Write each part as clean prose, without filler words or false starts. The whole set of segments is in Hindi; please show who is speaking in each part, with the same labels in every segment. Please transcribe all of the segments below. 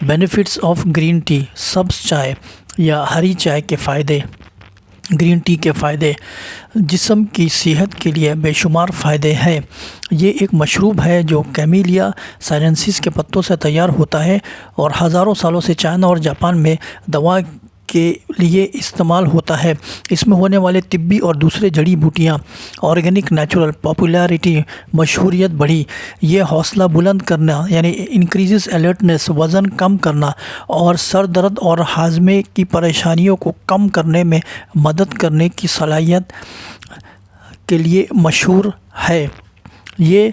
Speaker 1: बेनिफिट्स ऑफ ग्रीन टी, सब्ज़ चाय या हरी चाय के फ़ायदे। ग्रीन टी के फ़ायदे, जिस्म की सेहत के लिए बेशुमार फ़ायदे हैं। ये एक मशरूब है जो कैमेलिया साइनेंसिस के पत्तों से तैयार होता है और हज़ारों सालों से चाइना और जापान में दवा के लिए इस्तेमाल होता है। इसमें होने वाले तिब्बी और दूसरे जड़ी बूटियाँ ऑर्गेनिक नेचुरल पॉपुलैरिटी, मशहूरियत बढ़ी। ये हौसला बुलंद करना यानी इंक्रीजेस अलर्टनेस, वज़न कम करना और सर दर्द और हाजमे की परेशानियों को कम करने में मदद करने की सलाहियत के लिए मशहूर है। ये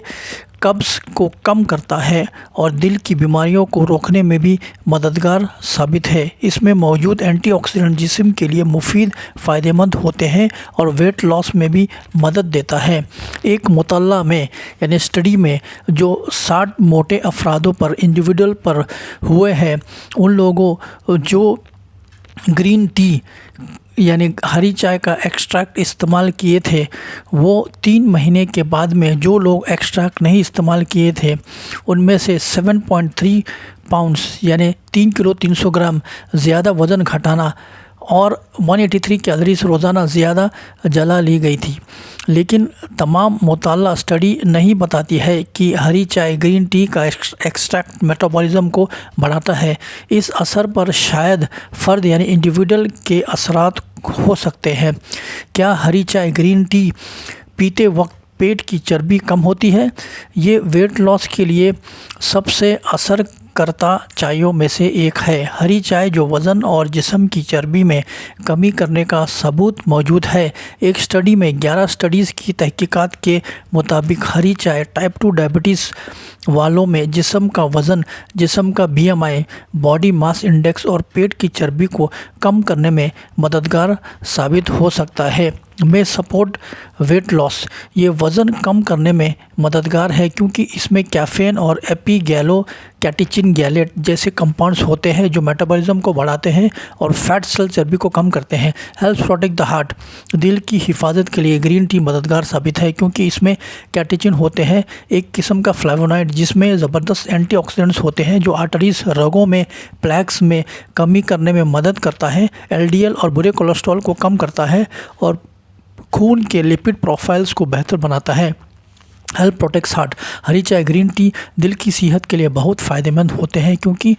Speaker 1: कब्ज़ को कम करता है और दिल की बीमारियों को रोकने में भी मददगार साबित है। इसमें मौजूद एंटीऑक्सीडेंट जिस्म के लिए मुफीद फ़ायदेमंद होते हैं और वेट लॉस में भी मदद देता है। एक मुतल्ला में यानी स्टडी में जो 60 मोटे अफरादों पर इंडिविजुअल पर हुए हैं, उन लोगों जो ग्रीन टी यानी हरी चाय का एक्सट्रैक्ट इस्तेमाल किए थे, वो 3 महीने के बाद में जो लोग एक्सट्रैक्ट नहीं इस्तेमाल किए थे उनमें से 7.3 पाउंड्स यानी 3 किलो 300 ग्राम ज़्यादा वज़न घटाना और 183 कैलोरीज रोज़ाना ज़्यादा जला ली गई थी। लेकिन तमाम मुताल्ला स्टडी नहीं बताती है कि हरी चाय ग्रीन टी का एक्सट्रैक्ट मेटाबॉलिज्म को बढ़ाता है। इस असर पर शायद फ़र्द यानी इंडिविजुअल के असरात हो सकते हैं। क्या हरी चाय ग्रीन टी पीते वक्त पेट की चर्बी कम होती है? ये वेट लॉस के लिए सबसे असर करता चायों में से एक है। हरी चाय जो वज़न और जिस्म की चर्बी में कमी करने का सबूत मौजूद है। एक स्टडी में 11 स्टडीज़ की तहकीकात के मुताबिक हरी चाय टाइप 2 डायबिटीज़ वालों में जिस्म का वज़न, जिस्म का BMI, बॉडी मास इंडेक्स और पेट की चर्बी को कम करने में मददगार साबित हो सकता है। में सपोर्ट वेट लॉस, ये वज़न कम करने में मददगार है क्योंकि इसमें कैफ़ीन और एपिगैलो कैटेचिन गैलेट जैसे कंपाउंड्स होते हैं जो मेटाबॉलिज्म को बढ़ाते हैं और फैट सेल चर्बी को कम करते हैं। हेल्प्स प्रोटेक्ट द हार्ट, दिल की हिफाजत के लिए ग्रीन टी मददगार साबित है क्योंकि इसमें कैटेचिन होते हैं, एक किस्म का फ्लेवोनॉइड जिसमें ज़बरदस्त एंटीऑक्सीडेंट्स होते हैं जो आर्टरीज, रगों में प्लेक्स में कमी करने में मदद करता है। LDL और बुरे कोलेस्ट्रॉल को कम करता है और खून के लिपिड प्रोफाइल्स को बेहतर बनाता है। हेल्प प्रोटेक्ट्स हार्ट, हरी चाय ग्रीन टी दिल की सेहत के लिए बहुत फ़ायदेमंद होते हैं क्योंकि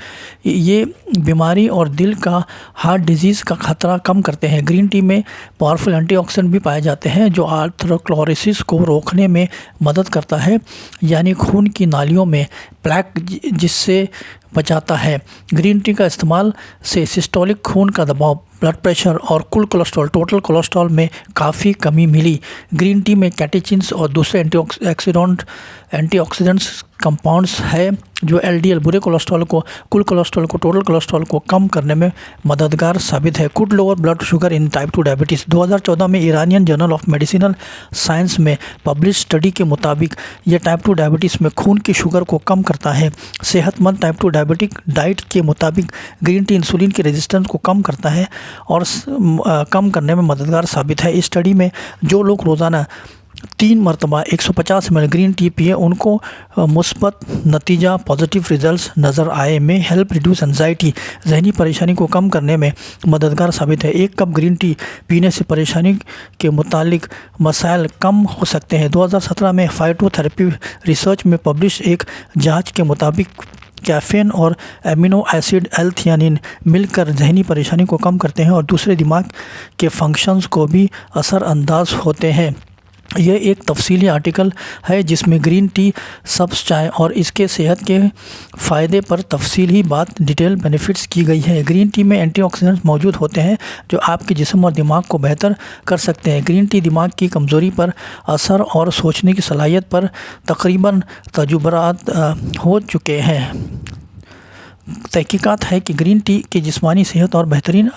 Speaker 1: ये बीमारी और दिल का हार्ट डिजीज़ का ख़तरा कम करते हैं। ग्रीन टी में पावरफुल एंटीऑक्सीडेंट भी पाए जाते हैं जो आर्थरोस्क्लेरोसिस को रोकने में मदद करता है यानी खून की नालियों में प्लेक जिससे बचाता है। ग्रीन टी का इस्तेमाल से सिस्टोलिक खून का दबाव, ब्लड प्रेशर और कुल कोलेस्ट्रॉल, टोटल कोलेस्ट्रॉल में काफ़ी कमी मिली। ग्रीन टी में कैटेचिन्स और दूसरे एंटीऑक्सीडेंट्स कंपाउंड्स है जो LDL, बुरे कोलेस्ट्रॉल को, कुल कोलेस्ट्रॉल को, टोटल कोलेस्ट्रॉल को कम करने में मददगार साबित है। Could lower blood sugar in type 2 diabetes, 2014 में Iranian journal of medicinal science में पब्लिश स्टडी के मुताबिक यह टाइप 2 डायबिटीज़ में खून की शुगर को कम करता है। सेहतमंद टाइप 2 डायबिटिक डाइट के मुताबिक ग्रीन टी इंसुलिन के रेजिस्टेंस को कम करता है और कम करने में मददगार साबित है। इस स्टडी में जो लोग रोज़ाना 3 मरतबा 150 ml ग्रीन टी पिए उनको मुस्बत नतीजा, पॉजिटिव रिजल्ट्स नज़र आए। में हेल्प रिड्यूस एंजाइटी, जहनी परेशानी को कम करने में मददगार साबित है। 1 कप ग्रीन टी पीने से परेशानी के मुतालिक मसाइल कम हो सकते हैं। 2017 में फाइटोथेरेपी रिसर्च में पब्लिश एक जांच के मुताबिक कैफ़ीन और एमिनो एसिड L-थियानिन मिलकर जहनी परेशानी को कम करते हैं और दूसरे दिमाग के फंक्शंस को भी असरअंदाज होते हैं। यह एक तफसीली आर्टिकल है जिसमें ग्रीन टी, सब्ज़ चाय और इसके सेहत के फ़ायदे पर तफसीली बात, डिटेल बेनिफिट्स की गई है। ग्रीन टी में एंटीऑक्सीडेंट्स मौजूद होते हैं जो आपके जिस्म और दिमाग को बेहतर कर सकते हैं। ग्रीन टी दिमाग की कमज़ोरी पर असर और सोचने की सलाहियत पर तकरीबन तजुर्बात हो चुके हैं। तहकीकात है कि ग्रीन टी की जिस्मानी सेहत और बेहतरीन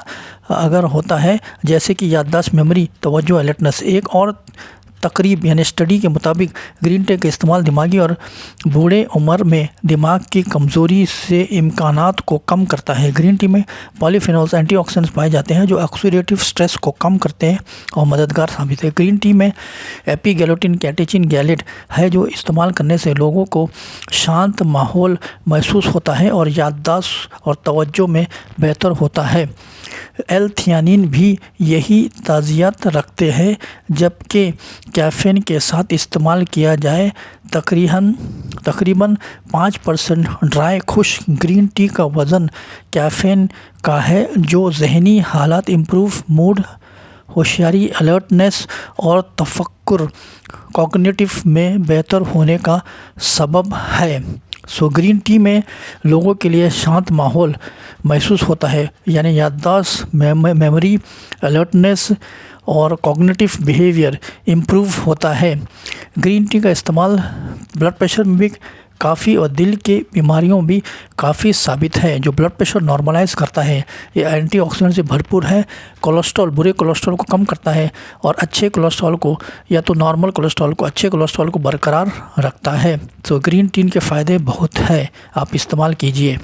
Speaker 1: अगर होता है जैसे कि याददाश्त, मेमोरी, तवज्जो, अलर्टनेस। एक और तकरीब यानी स्टडी के मुताबिक ग्रीन टी का इस्तेमाल दिमागी और बूढ़े उम्र में दिमाग की कमज़ोरी से इम्कानात को कम करता है। ग्रीन टी में पॉलीफेनोल्स एंटीऑक्सीडेंट्स पाए जाते हैं जो ऑक्सीडेटिव स्ट्रेस को कम करते हैं और मददगार साबित है। ग्रीन टी में एपीगैलोटिन कैटेचिन गैलेट है जो इस्तेमाल करने से लोगों को शांत माहौल महसूस होता है और याददाश्त और तवज्जो में बेहतर होता है। एल-थियानिन भी यही ताज़ियत रखते हैं, जबकि कैफ़ीन के साथ इस्तेमाल किया जाए तकरीबन 5% ड्राई खुश्क ग्रीन टी का वज़न कैफ़ीन का है जो ज़हनी हालात इम्प्रूव मूड होशियारी अलर्टनेस और तफक्कुर कॉग्निटिव में बेहतर होने का सबब है। ग्रीन टी में लोगों के लिए शांत माहौल महसूस होता है यानी याददाश्त मेमोरी अलर्टनेस और कॉग्निटिव बिहेवियर इम्प्रूव होता है। ग्रीन टी का इस्तेमाल ब्लड प्रेशर में भी काफ़ी और दिल की बीमारियों भी काफ़ी साबित है जो ब्लड प्रेशर नॉर्मलाइज करता है। ये एंटीऑक्सीडेंट से भरपूर है, कोलेस्ट्रॉल बुरे कोलेस्ट्रॉल को कम करता है और अच्छे कोलेस्ट्रॉल को या तो नॉर्मल कोलेस्ट्रॉल को अच्छे कोलेस्ट्रॉल को बरकरार रखता है। ग्रीन टी के फ़ायदे बहुत है, आप इस्तेमाल कीजिए।